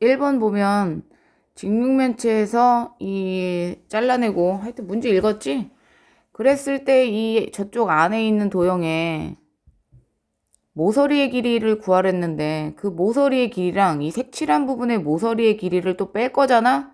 1번 보면 직육면체에서 이 잘라내고 하여튼 문제 읽었지? 그랬을 때 이 저쪽 안에 있는 도형에 모서리의 길이를 구하랬는데 그 모서리의 길이랑 이 색칠한 부분의 모서리의 길이를 또 뺄 거잖아?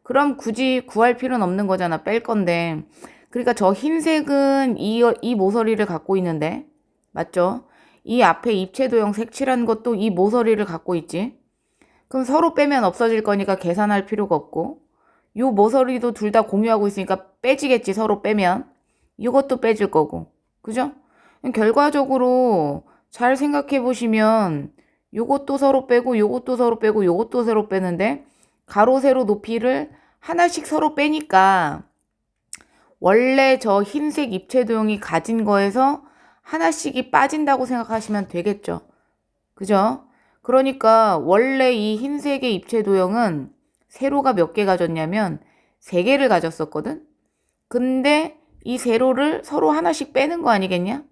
그럼 굳이 구할 필요는 없는 거잖아. 뺄 건데. 그러니까 저 흰색은 이 모서리를 갖고 있는데. 맞죠? 이 앞에 입체 도형 색칠한 것도 이 모서리를 갖고 있지. 그럼 서로 빼면 없어질 거니까 계산할 필요가 없고. 요 모서리도 둘 다 공유하고 있으니까 빼지겠지. 서로 빼면. 이것도 빼질 거고. 그죠? 결과적으로 잘 생각해 보시면 요것도 서로 빼고 요것도 서로 빼고 요것도 서로 빼는데 가로 세로 높이를 하나씩 서로 빼니까 원래 저 흰색 입체 도형이 가진 거에서 하나씩이 빠진다고 생각하시면 되겠죠. 그죠? 그러니까 원래 이 흰색의 입체 도형은 세로가 몇 개 가졌냐면 3개를 가졌었거든? 근데 이 세로를 서로 하나씩 빼는 거 아니겠냐?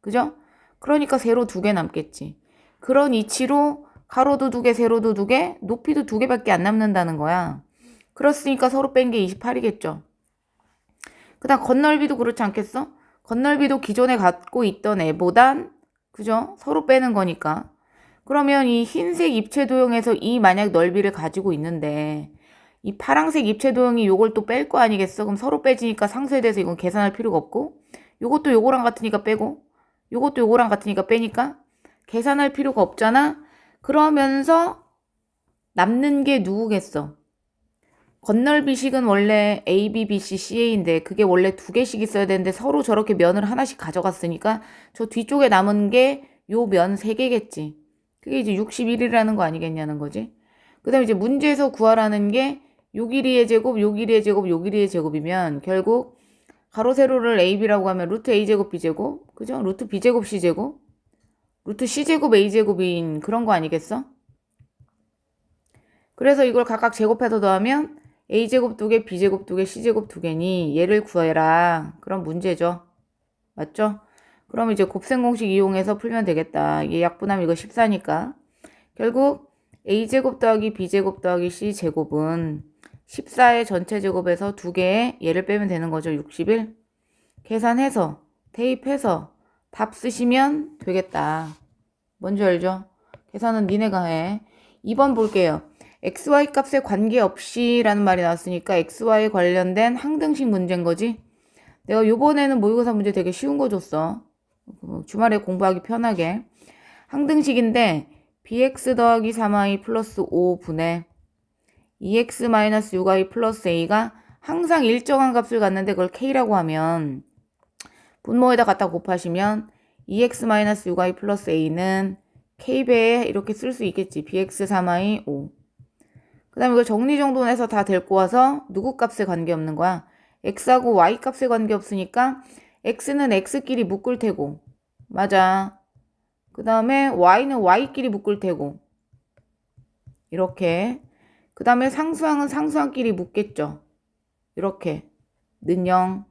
그죠? 그러니까 세로 2개 남겠지. 그런 이치로 가로도 2개, 세로도 2개, 높이도 2개밖에 안 남는다는 거야. 그렇으니까 서로 뺀 게 28이겠죠. 그 다음 겉넓이도 그렇지 않겠어? 겉넓이도 기존에 갖고 있던 애보단 그죠? 서로 빼는 거니까. 그러면 이 흰색 입체 도형에서 이 만약 넓이를 가지고 있는데 이 파란색 입체 도형이 요걸 또 뺄 거 아니겠어? 그럼 서로 빼지니까 상쇄돼서 이건 계산할 필요가 없고 요것도 요거랑 같으니까 빼고 요것도 요거랑 같으니까 빼니까 계산할 필요가 없잖아? 그러면서 남는 게 누구겠어? 겉넓이식은 원래 A, B, B, C, CA인데 그게 원래 2개씩 있어야 되는데 서로 저렇게 면을 하나씩 가져갔으니까 저 뒤쪽에 남은 게 요 면 3개겠지. 그게 이제 61이라는 거 아니겠냐는 거지. 그 다음에 이제 문제에서 구하라는 게 요 길이의 제곱, 요 길이의 제곱, 요 길이의 제곱이면 결국 가로 세로를 AB라고 하면 루트 A제곱 B제곱, 그죠? 루트 B제곱 C제곱, 루트 C제곱 A제곱인 그런 거 아니겠어? 그래서 이걸 각각 제곱해서 더하면 A제곱 2개, B제곱 2개, C제곱 2개니 얘를 구해라. 그런 문제죠. 맞죠? 그럼 이제 곱셈 공식 이용해서 풀면 되겠다. 얘 약분하면 이거 14니까. 결국 A제곱 더하기 B제곱 더하기 C제곱은 14의 전체 제곱에서 2개의 얘를 빼면 되는 거죠. 61. 계산해서 대입해서 답 쓰시면 되겠다. 뭔지 알죠? 계산은 니네가 해. 2번 볼게요. XY 값에 관계없이 라는 말이 나왔으니까 XY 관련된 항등식 문제인 거지. 내가 요번에는 모의고사 문제 되게 쉬운 거 줬어. 주말에 공부하기 편하게. 항등식인데 bx 더하기 3y 플러스 5분의 2x-6y 플러스 a가 항상 일정한 값을 갖는데 그걸 k라고 하면 분모에다 갖다 곱하시면 2x-6y 플러스 a는 k배에 이렇게 쓸 수 있겠지. bx 3y 5. 그 다음에 이걸 정리정돈해서 다 데리고 와서 누구 값에 관계없는 거야? x하고 y 값에 관계없으니까 x는 x끼리 묶을 테고. 맞아. 그 다음에 y는 y끼리 묶을 테고. 이렇게. 그 다음에 상수항은 상수항끼리 묶겠죠. 이렇게. 는 0.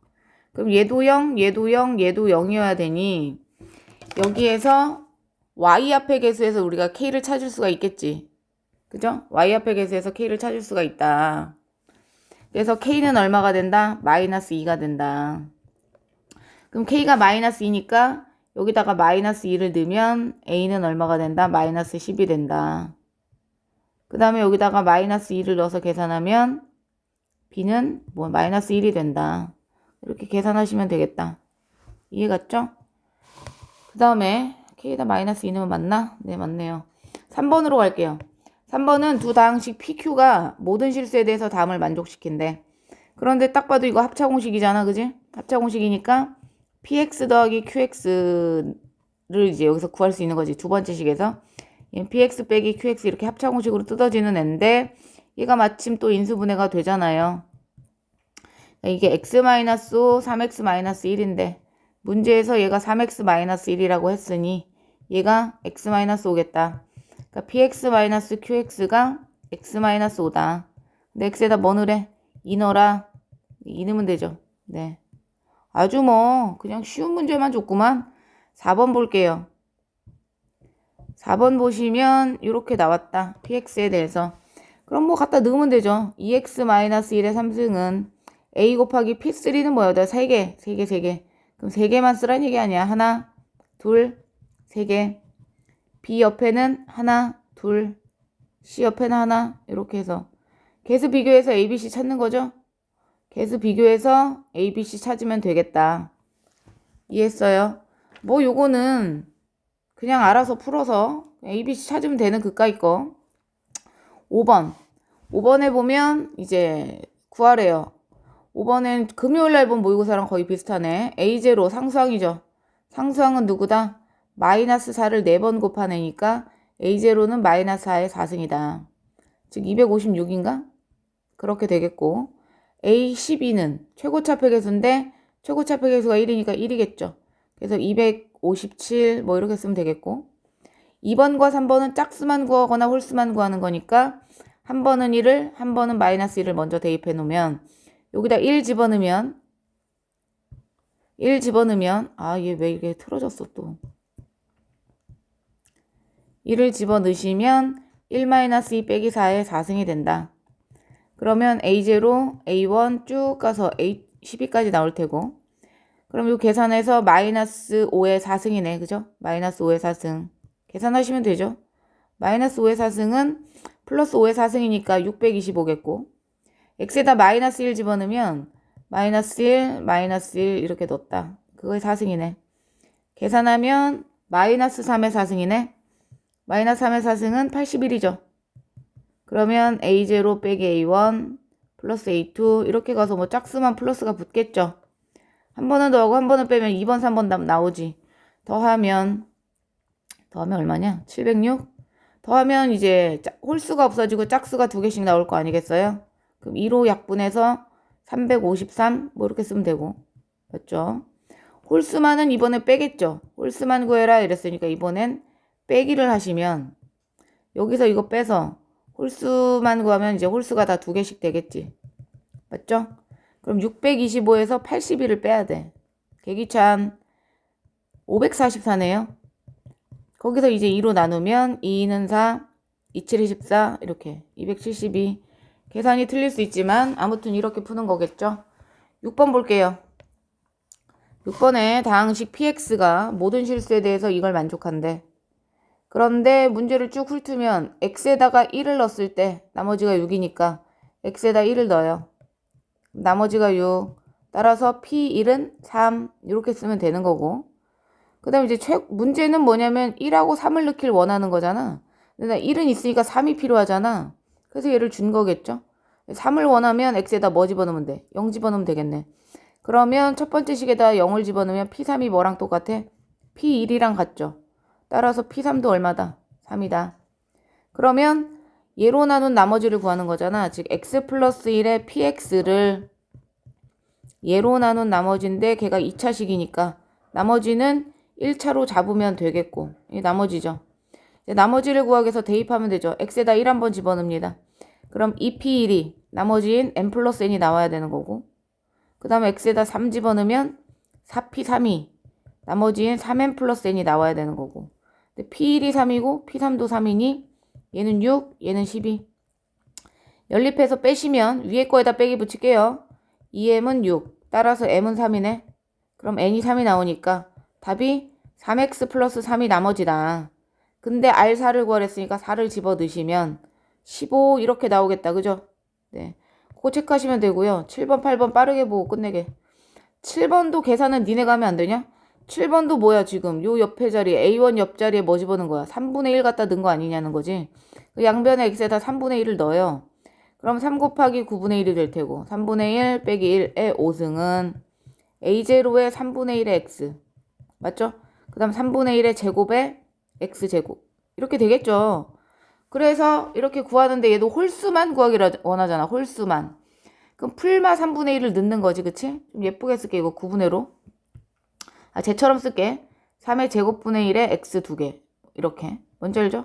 그럼 얘도 0, 얘도 0, 얘도 0이어야 되니 여기에서 y 앞에 계수해서 우리가 k를 찾을 수가 있겠지. 그죠? y 앞에 계수해서 k를 찾을 수가 있다. 그래서 k는 얼마가 된다? 마이너스 2가 된다. 그럼 k가 마이너스 2니까 여기다가 마이너스 2를 넣으면 a는 얼마가 된다? 마이너스 10이 된다. 그 다음에 여기다가 마이너스 2를 넣어서 계산하면 b는 뭐 마이너스 1이 된다. 이렇게 계산하시면 되겠다. 이해 갔죠? 그 다음에 k에다 마이너스 2 넣으면 맞나? 네, 맞네요. 3번으로 갈게요. 3번은 두 다항식 PQ가 모든 실수에 대해서 다음을 만족시킨대. 그런데 딱 봐도 이거 합차공식이잖아, 그지? 합차공식이니까 PX 더하기 QX를 이제 여기서 구할 수 있는 거지. 두 번째 식에서. PX 빼기 QX 이렇게 합차공식으로 뜯어지는 애인데 얘가 마침 또 인수분해가 되잖아요. 이게 X-5, 3X-1인데 문제에서 얘가 3X-1이라고 했으니 얘가 X-5겠다. 그러니까 PX-QX가 X-5다. 근데 X에다 뭐 넣으래? 2 넣어라. 2 넣으면 되죠. 네. 아주 뭐 그냥 쉬운 문제만 줬구만. 4번 볼게요. 4번 보시면 이렇게 나왔다. PX에 대해서. 그럼 뭐 갖다 넣으면 되죠. 2x-1의 3승은 a 곱하기 p3는 뭐야? 3개. 그럼 3개만 쓰란 얘기 아니야. 하나, 둘, 3개. b 옆에는 하나, 둘, c 옆에는 하나. 이렇게 해서 개수 비교해서 a, b, c 찾는 거죠. 개수 비교해서 a, b, c 찾으면 되겠다. 이해했어요? 뭐 요거는 그냥 알아서 풀어서 a, b, c 찾으면 되는 그까이 거. 5번에 보면 이제 구하래요. 5번엔 금요일날 본 모의고사랑 거의 비슷하네. A0 상수항이죠. 상수항은 누구다? 마이너스 4를 4번 곱하내니까 A0는 마이너스 4의 4승이다. 즉 256인가? 그렇게 되겠고, A12는 최고차폐 계수인데 최고차폐 계수가 1이니까 1이겠죠. 그래서 257 뭐 이렇게 쓰면 되겠고, 2번과 3번은 짝수만 구하거나 홀수만 구하는 거니까 한 번은 1을, 한 번은 마이너스 1을 먼저 대입해 놓으면 여기다 1 집어넣으면 아, 얘 왜 이게 틀어졌어 또. 1을 집어넣으시면 1-2 빼기 4의 4승이 된다. 그러면 A0, A1 쭉 가서 A12까지 나올 테고, 그럼 이 계산해서 마이너스 5의 4승이네. 그죠? 마이너스 5의 4승. 계산하시면 되죠. 마이너스 5의 4승은 플러스 5의 4승이니까 625겠고, x에다 마이너스 1 집어넣으면 마이너스 1 이렇게 넣었다. 그거의 4승이네. 계산하면 마이너스 3의 4승이네. 마이너스 3의 4승은 81이죠. 그러면 A0 빼기 A1 플러스 A2 이렇게 가서 뭐 짝수만 플러스가 붙겠죠. 한 번은 더하고 한 번은 빼면 2번, 3번 답 나오지. 더하면 얼마냐? 706? 더하면 이제 홀수가 없어지고 짝수가 2개씩 나올 거 아니겠어요? 그럼 2로 약분해서 353 뭐 이렇게 쓰면 되고. 맞죠? 홀수만은 이번에 빼겠죠. 홀수만 구해라 이랬으니까 이번엔 빼기를 하시면 여기서 이거 빼서 홀수만 구하면 이제 홀수가 다 2개씩 되겠지. 맞죠? 그럼 625에서 81을 빼야 돼. 계기찬 544네요. 거기서 이제 2로 나누면 2는 4, 27이 14 이렇게 272. 계산이 틀릴 수 있지만 아무튼 이렇게 푸는 거겠죠. 6번 볼게요. 6번에 다항식 px가 모든 실수에 대해서 이걸 만족한대. 그런데 문제를 쭉 훑으면 x에다가 1을 넣었을 때 나머지가 6이니까 x에다 1을 넣어요. 나머지가 6. 따라서 p1은 3 이렇게 쓰면 되는 거고, 그 다음에 이제 문제는 뭐냐면 1하고 3을 넣길 원하는 거잖아. 근데 나 1은 있으니까 3이 필요하잖아. 그래서 얘를 준 거겠죠. 3을 원하면 x에다 뭐 집어넣으면 돼? 0 집어넣으면 되겠네. 그러면 첫 번째 식에다 0을 집어넣으면 p3이 뭐랑 똑같아? p1이랑 같죠. 따라서 p3도 얼마다? 3이다. 그러면 얘로 나눈 나머지를 구하는 거잖아. 즉 x 플러스 1의 px를 얘로 나눈 나머지인데 걔가 2차식이니까 나머지는 1차로 잡으면 되겠고, 이 나머지죠. 나머지를 구하기 위해서 대입하면 되죠. x에다 1 한번 집어넣습니다. 그럼 2p1이 나머지인 n 플러스 n이 나와야 되는 거고, 그 다음에 x에다 3 집어넣으면 4p3이 나머지인 3n 플러스 n이 나와야 되는 거고, 근데 p1이 3이고 p3도 3이니 얘는 6, 얘는 12. 연립해서 빼시면 위에 거에다 빼기 붙일게요. 2m은 6, 따라서 m은 3이네. 그럼 n이 3이 나오니까 답이 3x 플러스 3이 나머지다. 근데 R4를 구하랬으니까 4를 집어넣으시면 15 이렇게 나오겠다. 그죠? 네, 그거 체크하시면 되고요. 7번, 8번 빠르게 보고 끝내게. 7번도 계산은 니네가 하면 안 되냐? 7번도 뭐야 지금 요 옆에 자리에 A1 옆자리에 뭐 집어넣은 거야? 3분의 1 갖다 넣은 거 아니냐는 거지. 그 양변에 x에다 3분의 1을 넣어요. 그럼 3 곱하기 9분의 1이 될 테고 3분의 1 빼기 1의 5승은 A0의 3분의 1의 x. 맞죠? 그 다음 3분의 1의 제곱에 x제곱. 이렇게 되겠죠. 그래서 이렇게 구하는데 얘도 홀수만 구하기를 원하잖아. 홀수만. 그럼 풀마 3분의 1을 넣는 거지. 그치? 좀 예쁘게 쓸게. 이거 9분의로. 쟤처럼 쓸게. 3의 제곱분의 1에 x 2개. 이렇게. 뭔지 알죠?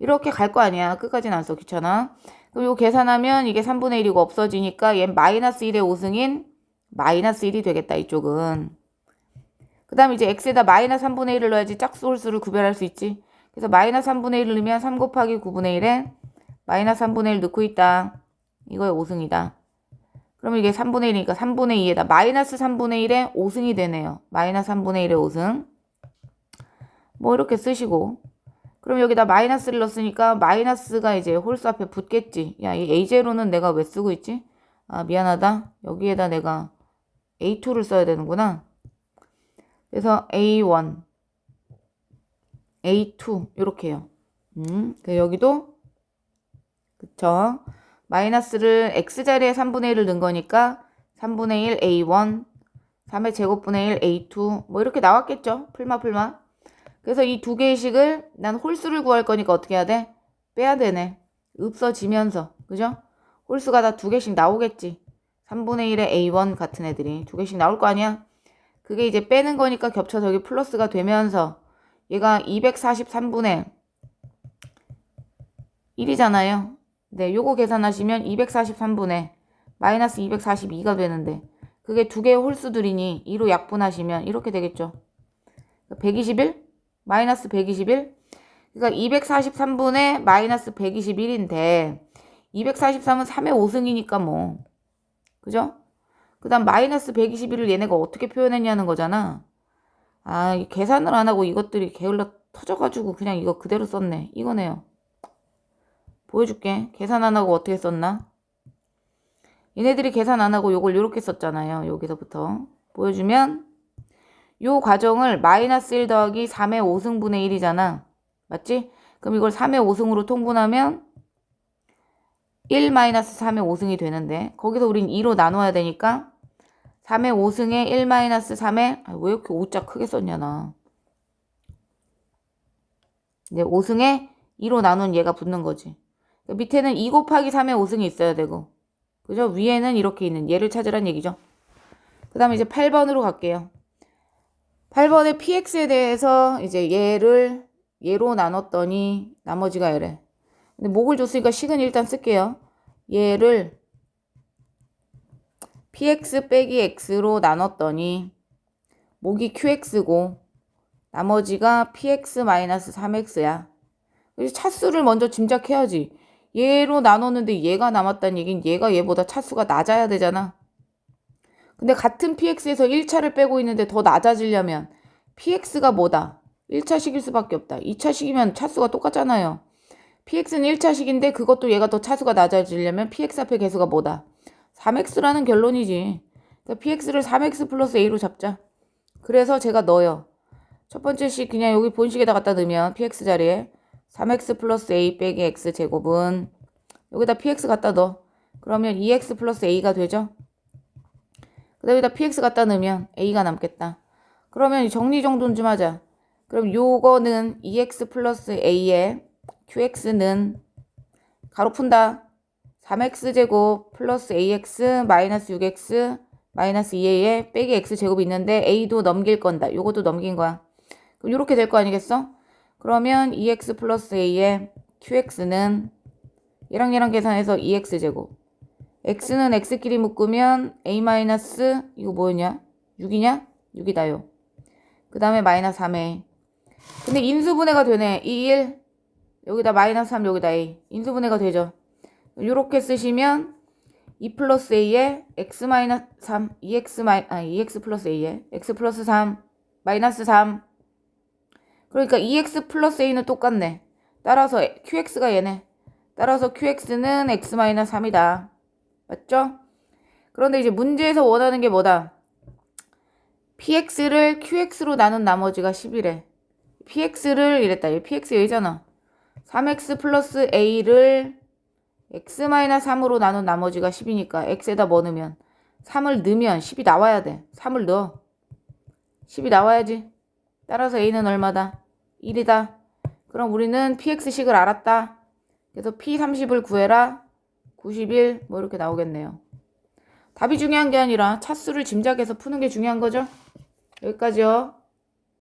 이렇게 갈 거 아니야. 끝까지는 안 써. 귀찮아. 그럼 이거 계산하면 이게 3분의 1이고 없어지니까 얘 마이너스 1의 5승인 마이너스 1이 되겠다. 이쪽은. 그 다음에 이제 x에다 마이너스 3분의 1을 넣어야지 짝수 홀수를 구별할 수 있지. 그래서 마이너스 3분의 1을 넣으면 3 곱하기 9분의 1에 마이너스 3분의 1 넣고 있다. 이거의 5승이다. 그러면 이게 3분의 1이니까 3분의 2에다 마이너스 3분의 1에 5승이 되네요. 마이너스 3분의 1에 5승. 뭐 이렇게 쓰시고. 그럼 여기다 마이너스를 넣었으니까 마이너스가 이제 홀수 앞에 붙겠지. 야, 이 A0는 내가 왜 쓰고 있지? 아, 미안하다. 여기에다 내가 A2를 써야 되는구나. 그래서 A1, A2 이렇게 해요. 여기도 그쵸? 마이너스를 x자리에 3분의 1을 넣은 거니까 3분의 1 A1, 3의 제곱분의 1 A2 뭐 이렇게 나왔겠죠? 풀마. 그래서 이 두 개의 식을 난 홀수를 구할 거니까 어떻게 해야 돼? 빼야 되네. 없어지면서. 그죠? 홀수가 다 두 개씩 나오겠지. 3분의 1의 A1 같은 애들이 두 개씩 나올 거 아니야? 그게 이제 빼는 거니까 겹쳐서 여기 플러스가 되면서 얘가 243분의 1이잖아요. 네, 요거 계산하시면 243분의 마이너스 242가 되는데 그게 두 개의 홀수들이니 2로 약분하시면 이렇게 되겠죠. 121? 마이너스 121? 그러니까 243분의 마이너스 121인데 243은 3의 5승이니까 뭐 그죠? 그 다음 마이너스 121을 얘네가 어떻게 표현했냐는 거잖아. 아, 계산을 안 하고 이것들이 게을러 터져가지고 그냥 이거 그대로 썼네. 이거네요. 보여줄게. 계산 안 하고 어떻게 썼나? 얘네들이 계산 안 하고 요걸 이렇게 썼잖아요. 여기서부터. 보여주면 요 과정을 마이너스 1 더하기 3의 5승분의 1이잖아. 맞지? 그럼 이걸 3의 5승으로 통분하면 1 마이너스 3의 5승이 되는데 거기서 우린 2로 나눠야 되니까 3의 5승에 1 마이너스 3의 왜 이렇게 5자 크게 썼냐 나. 이제 5승에 2로 나눈 얘가 붙는 거지. 밑에는 2 곱하기 3의 5승이 있어야 되고 그죠? 위에는 이렇게 있는 얘를 찾으란 얘기죠. 그 다음에 이제 8번으로 갈게요. 8번의 px에 대해서 이제 얘로 나눴더니 나머지가 얘래. 근데 목을 줬으니까 식은 일단 쓸게요. 얘를 px 빼기 x로 나눴더니 목이 qx고 나머지가 px 마이너스 3x야. 차수를 먼저 짐작해야지. 얘로 나눴는데 얘가 남았다는 얘긴 얘가 얘보다 차수가 낮아야 되잖아. 근데 같은 px에서 1차를 빼고 있는데 더 낮아지려면 px가 뭐다? 1차식일 수밖에 없다. 2차식이면 차수가 똑같잖아요. px는 1차식인데 그것도 얘가 더 차수가 낮아지려면 px 앞에 개수가 뭐다? 3x라는 결론이지. 그러니까 px를 3x 플러스 a로 잡자. 그래서 제가 넣어요. 첫 번째 식 그냥 여기 본식에다 갖다 넣으면 px 자리에 3x 플러스 a 빼기 x 제곱은 여기다 px 갖다 넣어. 그러면 2x 플러스 a가 되죠. 그 다음에 여기다 px 갖다 넣으면 a가 남겠다. 그러면 정리정돈 좀 하자. 그럼 요거는 2x 플러스 a에 qx는 가로 푼다. 3x 제곱 플러스 ax 마이너스 6x 마이너스 2a에 빼기 x 제곱이 있는데 a도 넘길 건다. 요것도 넘긴 거야. 그럼 요렇게 될 거 아니겠어? 그러면 2x 플러스 a에 qx는 얘랑 계산해서 2x 제곱 x는 x끼리 묶으면 a 마이너스 이거 뭐였냐? 6이냐? 6이다요. 그 다음에 마이너스 3a. 근데 인수분해가 되네. 2, 1 여기다 마이너스 3 여기다 a. 인수분해가 되죠. 요렇게 쓰시면 2 플러스 a에 x 마이너스 3 2x 플러스 a에 x 플러스 3 마이너스 3. 그러니까 2x 플러스 a는 똑같네. 따라서 qx가 얘네. 따라서 qx는 x 마이너스 3이다. 맞죠? 그런데 이제 문제에서 원하는 게 뭐다? px를 qx로 나눈 나머지가 10이래. px를 이랬다. 얘 px 얘잖아. 3x 플러스 a를 x-3으로 나눈 나머지가 10이니까 x에다 뭐 넣으면 3을 넣으면 10이 나와야 돼. 3을 넣어. 10이 나와야지. 따라서 a는 얼마다? 1이다. 그럼 우리는 px식을 알았다. 그래서 p30을 구해라. 91 뭐 이렇게 나오겠네요. 답이 중요한 게 아니라 차수를 짐작해서 푸는 게 중요한 거죠. 여기까지요.